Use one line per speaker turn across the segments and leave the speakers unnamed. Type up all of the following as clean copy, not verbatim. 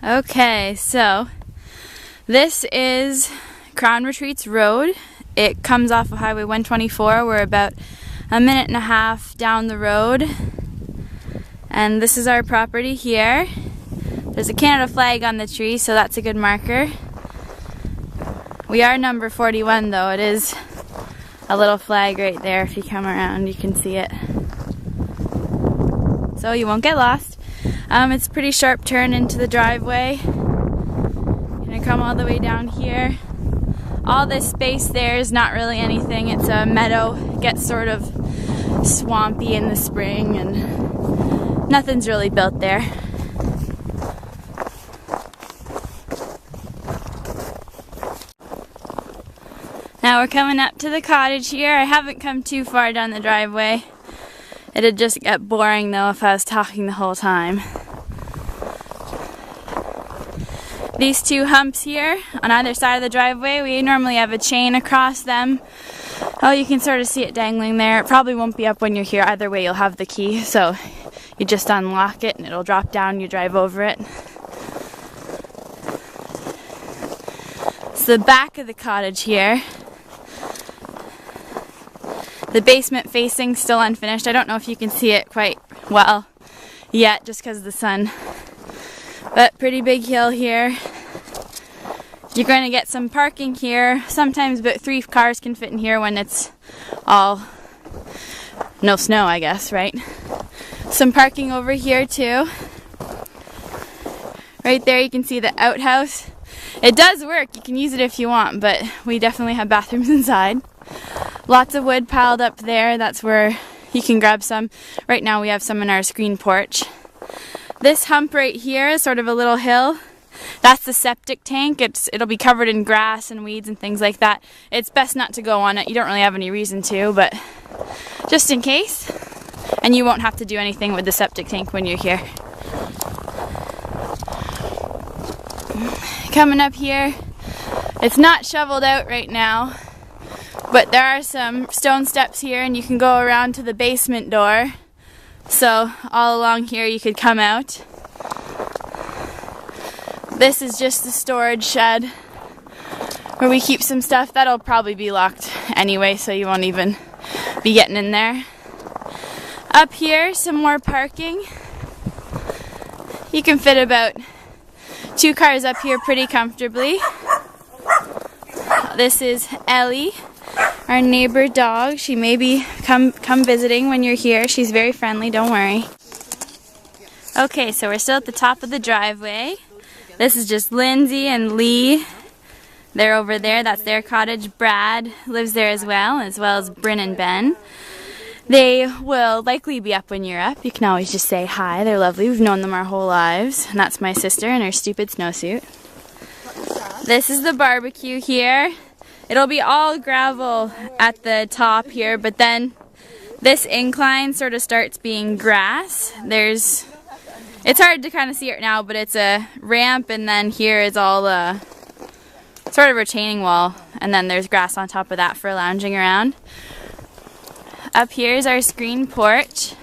Okay, so this is Crown Retreats Road. It comes off of Highway 124. We're about a minute and a half down the road. And this is our property here. There's a Canada flag on the tree, so that's a good marker. We are number 41 though. It is a little flag right there. If you come around, you can see it. So you won't get lost. It's a pretty sharp turn into the driveway. Gonna come all the way down here. All this space there is not really anything. It's a meadow. It gets sort of swampy in the spring and nothing's really built there. Now we're coming up to the cottage here. I haven't come too far down the driveway. It'd just get boring though if I was talking the whole time. These two humps here on either side of the driveway, we normally have a chain across them. Oh, you can sort of see it dangling there. It probably won't be up when you're here. Either way, you'll have the key, so you just unlock it and it'll drop down, you drive over it. It's the back of the cottage here. The basement facing still unfinished. I don't know if you can see it quite well yet just because of the sun. But pretty big hill here. You're going to get some parking here. Sometimes about 3 cars can fit in here when it's all no snow, I guess, right? Some parking over here too. Right there you can see the outhouse. It does work. You can use it if you want, but we definitely have bathrooms inside. Lots of wood piled up there. That's where you can grab some. Right now we have some in our screen porch. This hump right here is sort of a little hill. That's the septic tank. It'll be covered in grass and weeds and things like that. It's best not to go on it. You don't really have any reason to, but just in case. And you won't have to do anything with the septic tank when you're here. Coming up here, it's not shoveled out right now. But there are some stone steps here and you can go around to the basement door. So all along here you could come out. This is just the storage shed where we keep some stuff. That'll probably be locked anyway, so you won't even be getting in there. Up here, some more parking. You can fit about 2 cars up here pretty comfortably. This is Ellie, our neighbor dog. She may be come visiting when you're here. She's very friendly, don't worry. Okay, so we're still at the top of the driveway. This is just Lindsay and Lee. They're over there. That's their cottage. Brad lives there as well as Bryn and Ben. They will likely be up when you're up. You can always just say hi. They're lovely. We've known them our whole lives. And that's my sister in her stupid snowsuit. This is the barbecue here. It'll be all gravel at the top here, but then this incline sort of starts being grass. It's hard to kind of see it now, but it's a ramp, and then here is all sort of retaining wall, and then there's grass on top of that for lounging around. Up here is our screen porch.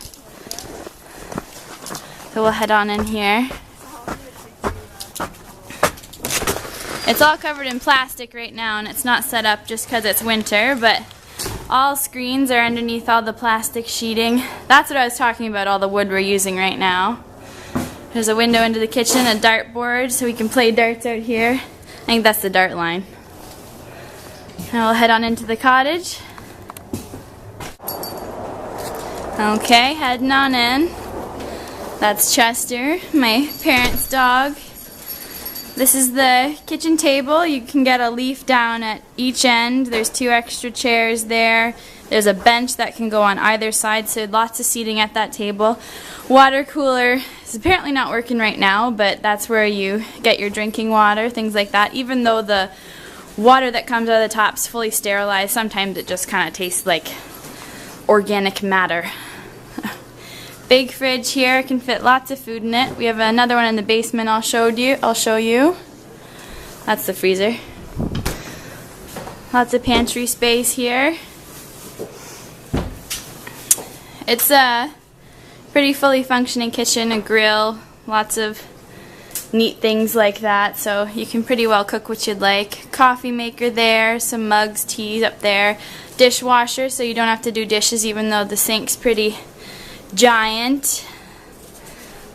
So we'll head on in here. It's all covered in plastic right now, and it's not set up just because it's winter, but all screens are underneath all the plastic sheeting. That's what I was talking about, all the wood we're using right now. There's a window into the kitchen, a dartboard, so we can play darts out here. I think that's the dart line. Now we'll head on into the cottage. Okay, heading on in. That's Chester, my parents' dog. This is the kitchen table. You can get a leaf down at each end. There's 2 extra chairs there. There's a bench that can go on either side, so lots of seating at that table. Water cooler is apparently not working right now, but that's where you get your drinking water, things like that. Even though the water that comes out of the top's fully sterilized, sometimes it just kind of tastes like organic matter. Big fridge here, can fit lots of food in it. We have another one in the basement I'll show you. That's the freezer. Lots of pantry space here. It's a pretty fully functioning kitchen, a grill, lots of neat things like that, so you can pretty well cook what you'd like. Coffee maker there, some mugs, teas up there, dishwasher so you don't have to do dishes even though the sink's pretty giant.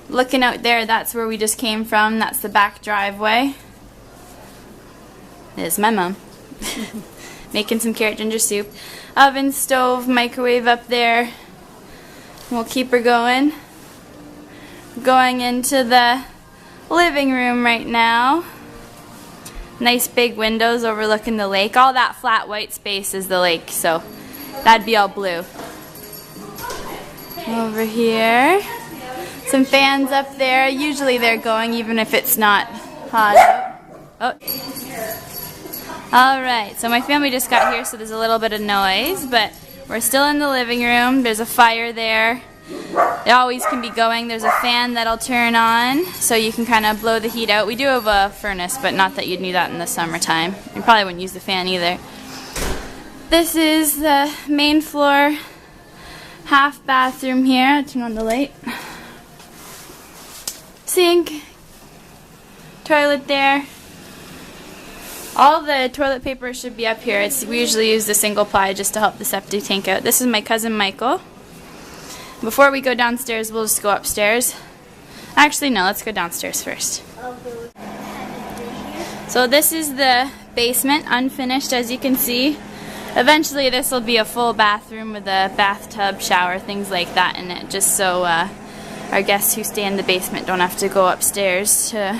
Looking out there, that's where we just came from. That's the back driveway. There's my mom. Making some carrot ginger soup. Oven, stove, microwave up there. We'll keep her going. Going into the living room right now. Nice big windows overlooking the lake. All that flat white space is the lake, so that'd be all blue. Over here. Some fans up there. Usually they're going even if it's not hot out. Oh. Alright, so my family just got here, so there's a little bit of noise, but we're still in the living room. There's a fire there. It always can be going. There's a fan that'll turn on, so you can kind of blow the heat out. We do have a furnace, but not that you'd need that in the summertime. You probably wouldn't use the fan either. This is the main floor half bathroom here. I'll turn on the light. Sink, toilet there. All the toilet paper should be up here. We usually use the single ply just to help the septic tank out. This is my cousin Michael. Before we go downstairs, we'll just go upstairs. Actually, no, let's go downstairs first. So this is the basement, unfinished as you can see. Eventually this will be a full bathroom with a bathtub, shower, things like that in it, just so our guests who stay in the basement don't have to go upstairs to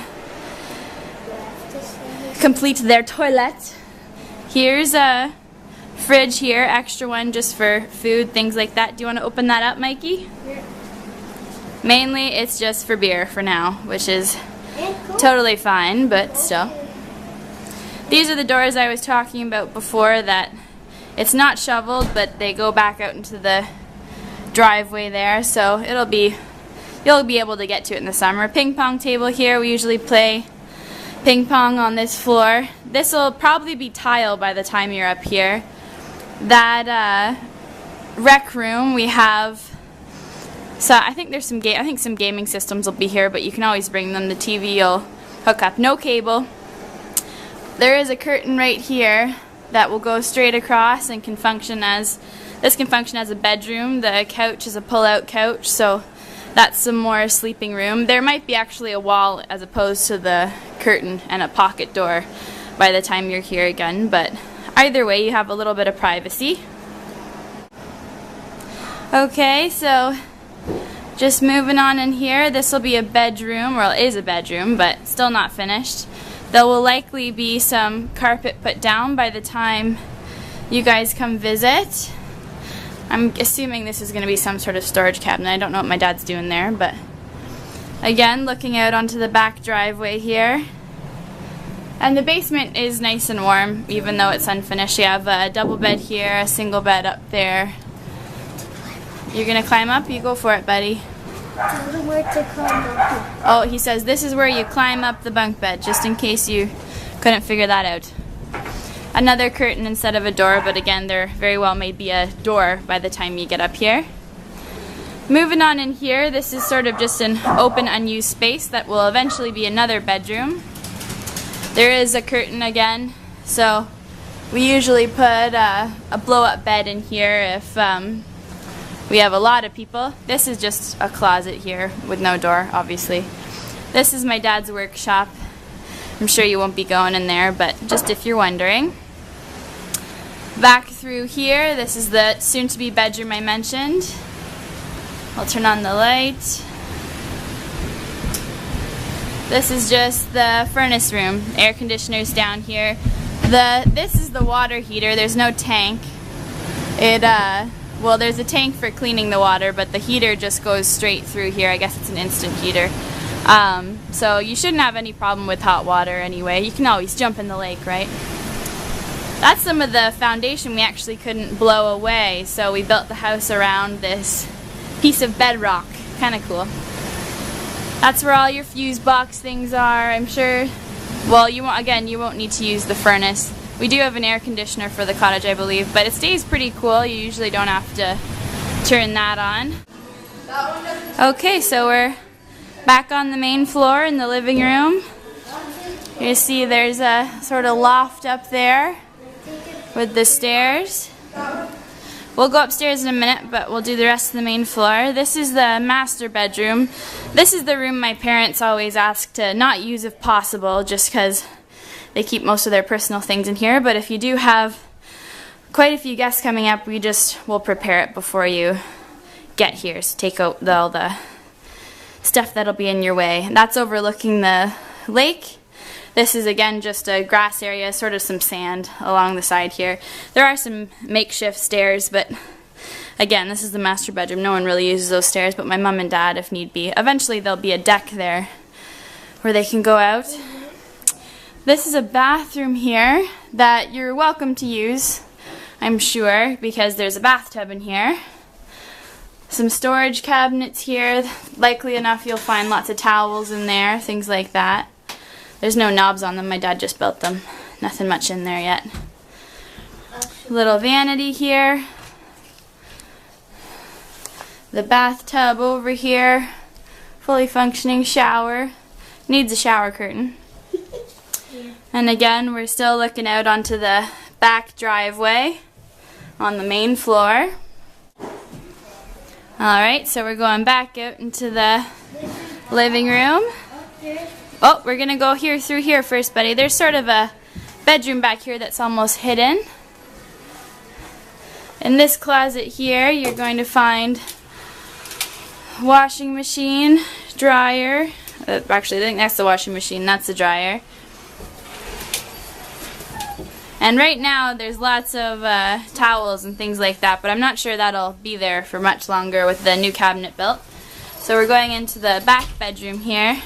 complete their toilet. Here's a fridge here, extra one just for food, things like that. Do you want to open that up, Mikey? Yeah. Mainly it's just for beer for now, which is totally fine, but still. These are the doors I was talking about before that it's not shoveled, but they go back out into the driveway there, so you'll be able to get to it in the summer. Ping pong table here. We usually play ping pong on this floor. This will probably be tile by the time you're up here. That rec room we have. So I think there's some some gaming systems will be here, but you can always bring them. The TV you'll hook up. No cable. There is a curtain right here that will go straight across and can function as a bedroom. The couch is a pull-out couch, so that's some more sleeping room. There might be actually a wall as opposed to the curtain and a pocket door by the time you're here again, but either way you have a little bit of privacy. Okay, so just moving on in here, this will be a bedroom, well it is a bedroom, but still not finished. There will likely be some carpet put down by the time you guys come visit. I'm assuming this is going to be some sort of storage cabinet. I don't know what my dad's doing there, but again, looking out onto the back driveway here. And the basement is nice and warm, even though it's unfinished. You have a double bed here, a single bed up there. You're going to climb up? You go for it, buddy.
Where to climb up?
Oh, he says this is where you climb up the bunk bed, just in case you couldn't figure that out. Another curtain instead of a door, but again, there very well may be a door by the time you get up here. Moving on in here, this is sort of just an open, unused space that will eventually be another bedroom. There is a curtain again, so we usually put a blow-up bed in here if we have a lot of people. This is just a closet here with no door, obviously. This is my dad's workshop. I'm sure you won't be going in there, but just if you're wondering. Back through here, this is the soon-to-be bedroom I mentioned. I'll turn on the light. This is just the furnace room. Air conditioners down here. This is the water heater. There's no tank. Well, there's a tank for cleaning the water, but the heater just goes straight through here. I guess it's an instant heater. So you shouldn't have any problem with hot water anyway. You can always jump in the lake, right? That's some of the foundation we actually couldn't blow away, so we built the house around this piece of bedrock. Kind of cool. That's where all your fuse box things are, I'm sure. Well, you won't need to use the furnace. We do have an air conditioner for the cottage, I believe, but it stays pretty cool. You usually don't have to turn that on. Okay, so we're Back on the main floor in the living room, you see there's a sort of loft up there with the stairs. We'll go upstairs in a minute, but we'll do the rest of the main floor. This is the master bedroom. This is the room my parents always ask to not use if possible, just because they keep most of their personal things in here. But if you do have quite a few guests coming up, we just will prepare it before you get here. So take out all the stuff that'll be in your way. That's overlooking the lake. This is again just a grass area, sort of some sand along the side here. There are some makeshift stairs, but again, this is the master bedroom. No one really uses those stairs, but my mom and dad if need be. Eventually there'll be a deck there where they can go out. This is a bathroom here that you're welcome to use, I'm sure, because there's a bathtub in here. Some storage cabinets here. Likely enough you'll find lots of towels in there, things like that. There's no knobs on them, my dad just built them. Nothing much in there yet. Little vanity here. The bathtub over here. Fully functioning shower. Needs a shower curtain. And again, we're still looking out onto the back driveway on the main floor. Alright, so we're going back out into the living room. Oh, we're going to go here through here first, buddy. There's sort of a bedroom back here that's almost hidden. In this closet here, you're going to find washing machine, dryer. Actually, I think that's the washing machine. That's the dryer. And right now, there's lots of towels and things like that, but I'm not sure that'll be there for much longer with the new cabinet built. So we're going into the back bedroom here.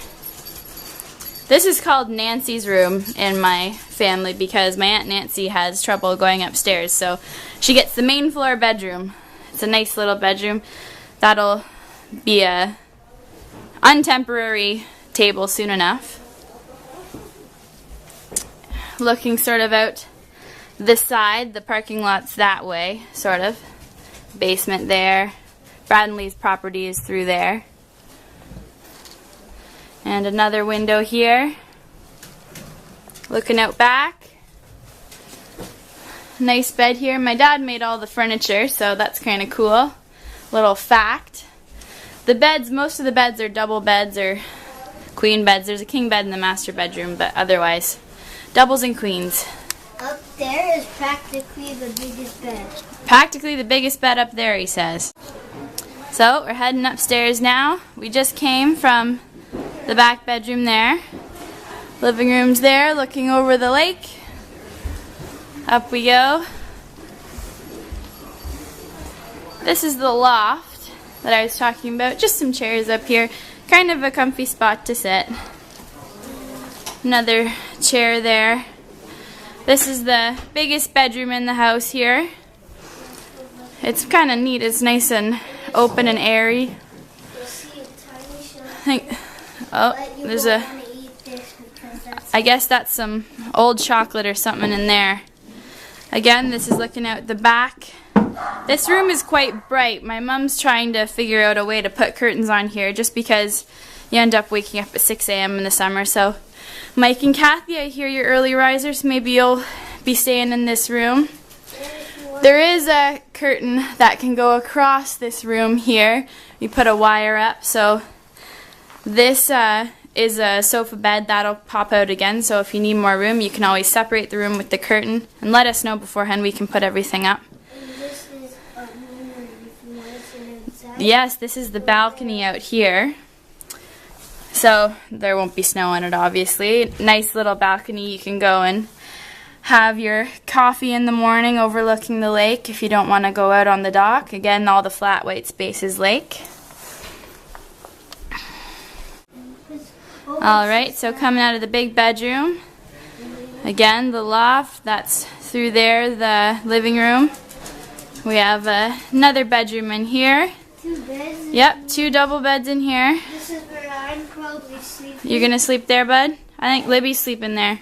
This is called Nancy's room in my family because my Aunt Nancy has trouble going upstairs, so she gets the main floor bedroom. It's a nice little bedroom. That'll be a untemporary table soon enough. Looking sort of out this side, the parking lot's that way, sort of. Basement there. Bradley's property is through there. And another window here. Looking out back. Nice bed here. My dad made all the furniture, so that's kind of cool. Little fact. The beds, most of the beds are double beds or queen beds. There's a king bed in the master bedroom, but otherwise, doubles and queens.
Up there is practically the biggest bed.
Practically the biggest bed up there, he says. So, we're heading upstairs now. We just came from the back bedroom there. Living room's there, looking over the lake. Up we go. This is the loft that I was talking about. Just some chairs up here. Kind of a comfy spot to sit. Another chair there. This is the biggest bedroom in the house here. It's kind of neat. It's nice and open and airy. There's a... I guess that's some old chocolate or something in there. Again, this is looking out the back. This room is quite bright. My mom's trying to figure out a way to put curtains on here just because you end up waking up at 6 a.m. in the summer. So, Mike and Kathy, I hear you're early risers. Maybe you'll be staying in this room. There is a curtain that can go across this room here. You put a wire up, so this is a sofa bed that'll pop out again, so if you need more room you can always separate the room with the curtain and let us know beforehand. We can put everything up.
And this is a room if you want to sit inside.
Yes, this is the balcony out here, so there won't be snow on it obviously. Nice little balcony. You can go and have your coffee in the morning overlooking the lake if you don't want to go out on the dock. Again, all the flat white space is lake. Alright, so coming out of the big bedroom, again the loft, that's through there, the living room. We have another bedroom in here.
2 beds?
Yep, 2 double beds in here.
This is where I'm probably sleeping.
You're gonna sleep there, bud? I think Libby's sleeping there.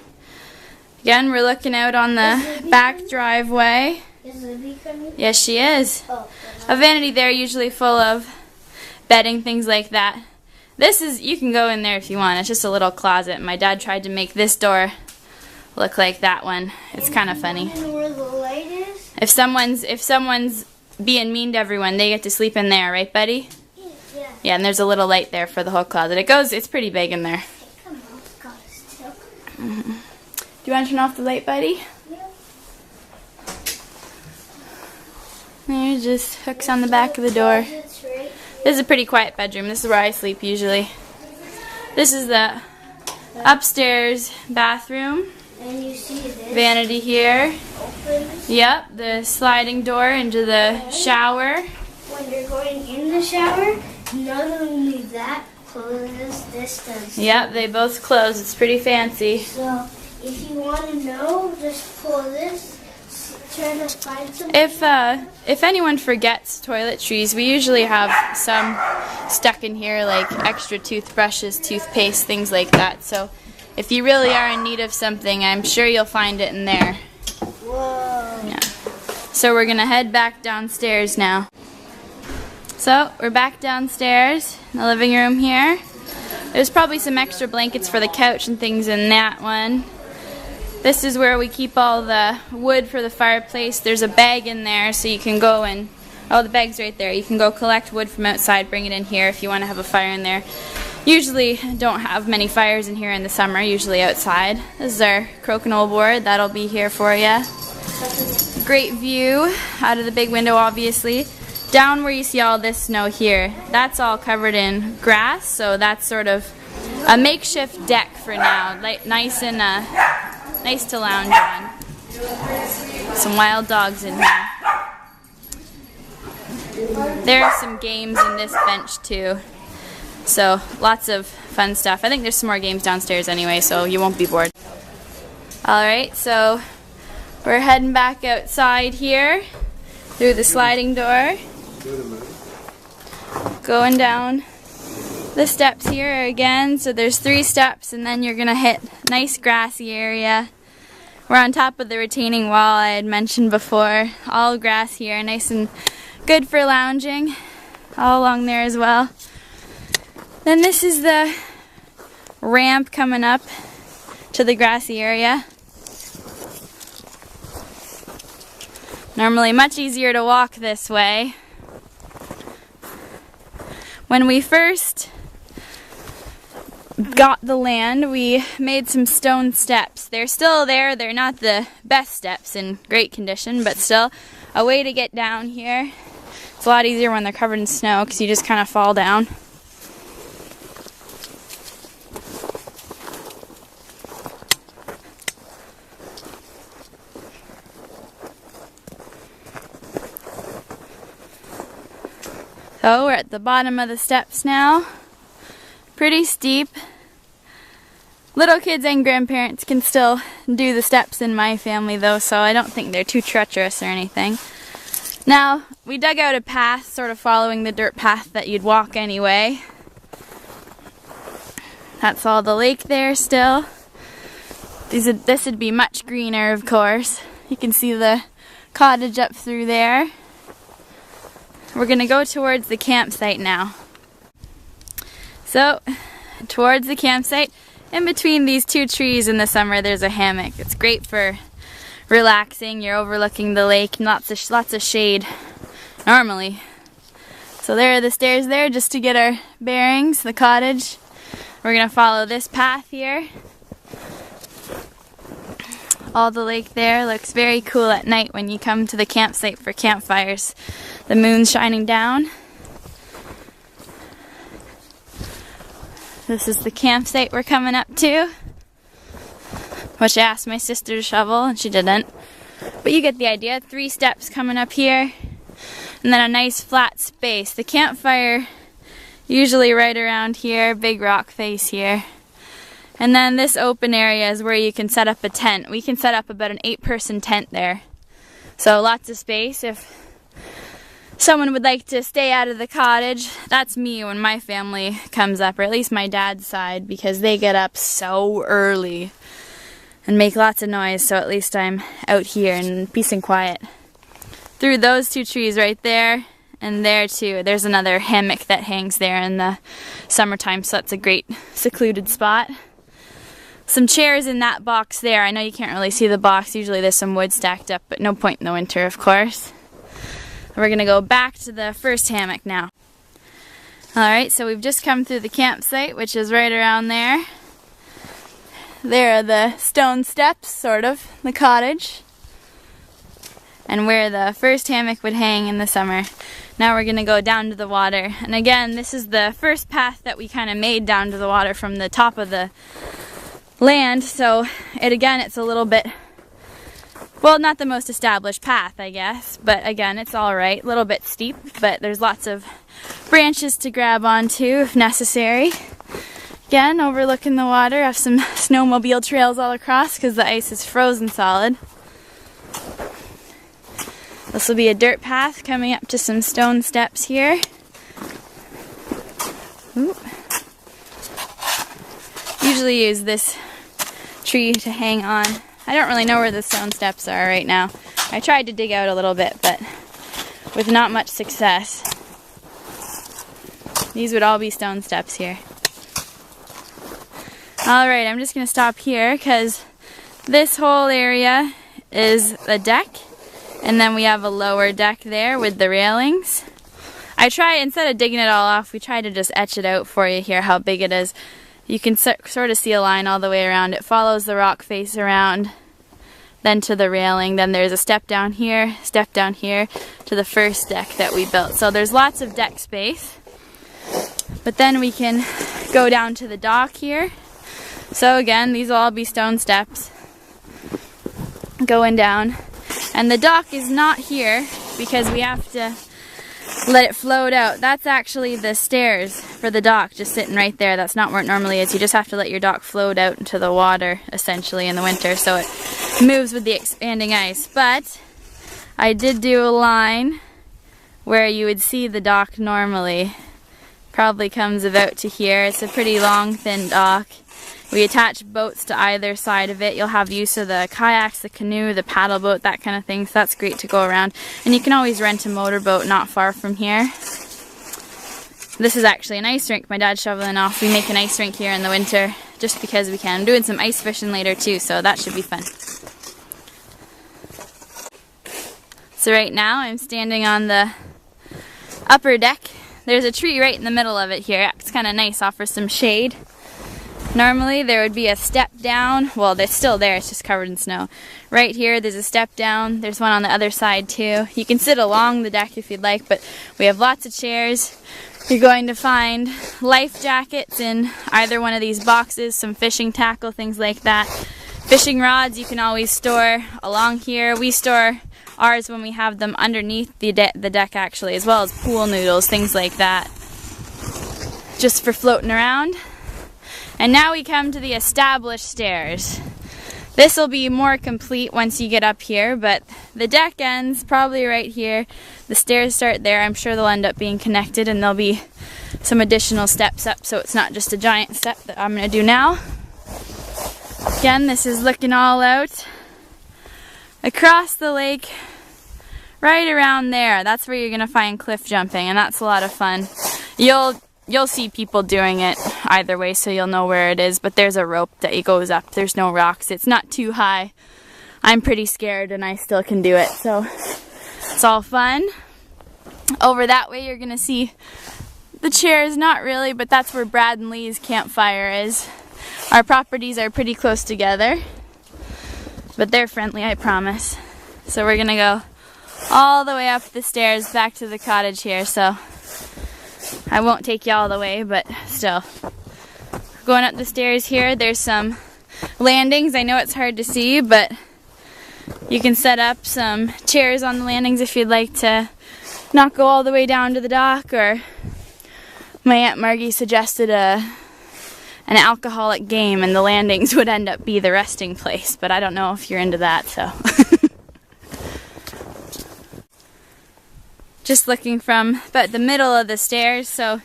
Again, we're looking out on the back driveway.
Is Libby coming?
Yes, she is.
Oh,
A vanity there, usually full of bedding, things like that. This is, you can go in there if you want. It's just a little closet. My dad tried to make this door look like that one. It's kind of funny.
You know where the light is?
If someone's being mean to everyone, they get to sleep in there, right, buddy?
Yeah.
Yeah, and there's a little light there for the whole closet. It's pretty big in there.
Hey, come on, it's got us too.
Do you want to turn off the light, buddy?
Yeah.
There, just hooks on the back of the door.
It's right here.
This is a pretty quiet bedroom. This is where I sleep usually. This is the upstairs bathroom.
And you see this
Vanity here.
opens
Yep, the sliding door into the shower.
when you're going in the shower. Not only that closes, this does.
Yep, they both close. It's pretty fancy.
So if you want to know, just pull this, try to find something.
If anyone forgets toiletries, we usually have some stuck in here, like extra toothbrushes, toothpaste, things like that. So if you really are in need of something, I'm sure you'll find it in there.
Whoa.
Yeah. So we're gonna head back downstairs now. So we're back downstairs in the living room here. There's probably some extra blankets for the couch and things in that one. This is where we keep all the wood for the fireplace. There's a bag in there so you can go and, oh, the bag's right there. You can go collect wood from outside, bring it in here if you want to have a fire in there. Usually don't have many fires in here in the summer, usually outside. This is our crokinole board. That'll be here for you. Great view out of the big window, obviously. Down where you see all this snow here, that's all covered in grass, so that's sort of a makeshift deck for now. Nice and nice to lounge on. Some wild dogs in here. There are some games in this bench too. So lots of fun stuff. I think there's some more games downstairs anyway, so you won't be bored. Alright, so we're heading back outside here through the sliding door. Going down the steps here again. So there's 3 steps and then you're gonna hit nice grassy area. We're on top of the retaining wall I had mentioned before. All grass here, nice and good for lounging. All along there as well. Then this is the ramp coming up to the grassy area. Normally much easier to walk this way. When we first got the land, we made some stone steps. They're still there. They're not the best steps in great condition, but still a way to get down here. It's a lot easier when they're covered in snow because you just kind of fall down. So we're at the bottom of the steps now. Pretty steep. Little kids and grandparents can still do the steps in my family though, so I don't think they're too treacherous or anything. Now, we dug out a path, sort of following the dirt path that you'd walk anyway. That's all the lake there still. This would be much greener, of course. You can see the cottage up through there. We're gonna go towards the campsite now. So, towards the campsite, in between these 2 trees in the summer, there's a hammock. It's great for relaxing. You're overlooking the lake, and lots of shade normally. So there are the stairs there just to get our bearings, the cottage. We're gonna follow this path here. All the lake there looks very cool at night when you come to the campsite for campfires. The moon's shining down. This is the campsite we're coming up to, which I asked my sister to shovel and she didn't. But you get the idea. 3 steps coming up here and then a nice flat space. The campfire usually right around here, big rock face here. And then this open area is where you can set up a tent. We can set up about an 8-person tent there. So lots of space if someone would like to stay out of the cottage. That's me when my family comes up, or at least my dad's side, because they get up so early and make lots of noise, so at least I'm out here in peace and quiet. Through those 2 trees right there, And there too, there's another hammock that hangs there in the summertime, so that's a great secluded spot. Some chairs in that box there. I know you can't really see the box. Usually there's some wood stacked up, but no point in the winter, of course. We're gonna go back to the first hammock now. Alright, so we've just come through the campsite, which is right around there. There are the stone steps, sort of, the cottage. And where the first hammock would hang in the summer. Now we're gonna go down to the water. And again, this is the first path that we kind of made down to the water from the top of the land. So it's a little bit, well, not the most established path, I guess. But again, it's alright. A little bit steep, but there's lots of branches to grab onto if necessary. Again, overlooking the water. Have some snowmobile trails all across because the ice is frozen solid. This will be a dirt path coming up to some stone steps here. Ooh. Usually use this tree to hang on. I don't really know where the stone steps are right now. I tried to dig out a little bit, but with not much success. These would all be stone steps here. Alright, I'm just going to stop here because this whole area is a deck. And then we have a lower deck there with the railings. I try, instead of digging it all off, we try to just etch it out for you here, how big it is. You can sort of see a line all the way around. It follows the rock face around, then to the railing. Then there's a step down here to the first deck that we built. So there's lots of deck space. But then we can go down to the dock here. So again, these will all be stone steps going down. And the dock is not here because we have to let it float out. That's actually the stairs for the dock, just sitting right there. That's not where it normally is. You just have to let your dock float out into the water, essentially, in the winter, so it moves with the expanding ice. But I did do a line where you would see the dock normally. Probably comes about to here. It's a pretty long, thin dock. We attach boats to either side of it. You'll have use of the kayaks, the canoe, the paddle boat, that kind of thing. So that's great to go around. And you can always rent a motorboat not far from here. This is actually an ice rink my dad's shoveling off. We make an ice rink here in the winter just because we can. I'm doing some ice fishing later too, so that should be fun. So right now I'm standing on the upper deck. There's a tree right in the middle of it here. It's kind of nice, offers some shade. Normally there would be a step down. Well, they're still there, it's just covered in snow. Right here there's a step down. There's one on the other side too. You can sit along the deck if you'd like, but we have lots of chairs. You're going to find life jackets in either one of these boxes, some fishing tackle, things like that. Fishing rods you can always store along here. We store ours when we have them underneath the deck actually, as well as pool noodles, things like that, just for floating around. And now we come to the established stairs. This will be more complete once you get up here, but the deck ends probably right here. The stairs start there. I'm sure they'll end up being connected and there'll be some additional steps up, so it's not just a giant step that I'm going to do now. Again, this is looking all out across the lake, right around there. That's where you're going to find cliff jumping, and that's a lot of fun. You'll see people doing it either way, so you'll know where it is, but there's a rope that goes up. There's no rocks. It's not too high. I'm pretty scared and I still can do it, so it's all fun. Over that way you're gonna see the chairs, not really, but that's where Brad and Lee's campfire is. Our properties are pretty close together, but they're friendly, I promise. So we're gonna go all the way up the stairs back to the cottage here, so I won't take you all the way, but still. Going up the stairs here, there's some landings. I know it's hard to see, but you can set up some chairs on the landings if you'd like to not go all the way down to the dock. Or my Aunt Margie suggested an alcoholic game, and the landings would end up be the resting place, but I don't know if you're into that, so. Just looking from about the middle of the stairs, so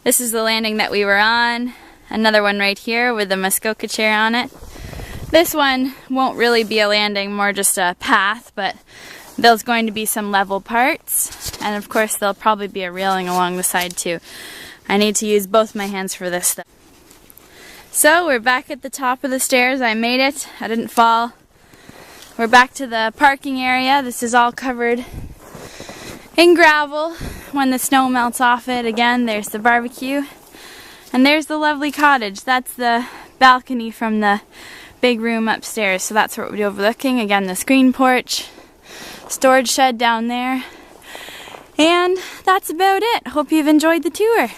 this is the landing that we were on. Another one right here with the Muskoka chair on it. This one won't really be a landing, more just a path, but There's going to be some level parts, and of course there'll probably be a railing along the side too. I need to use both my hands for this stuff. So we're back at the top of the stairs. I made it. I didn't fall. We're back to the parking area. This is all covered in gravel. When the snow melts off it, again, there's the barbecue. And there's the lovely cottage. That's the balcony from the big room upstairs. So that's what we'll be overlooking. Again, the screen porch, storage shed down there. And that's about it. Hope you've enjoyed the tour.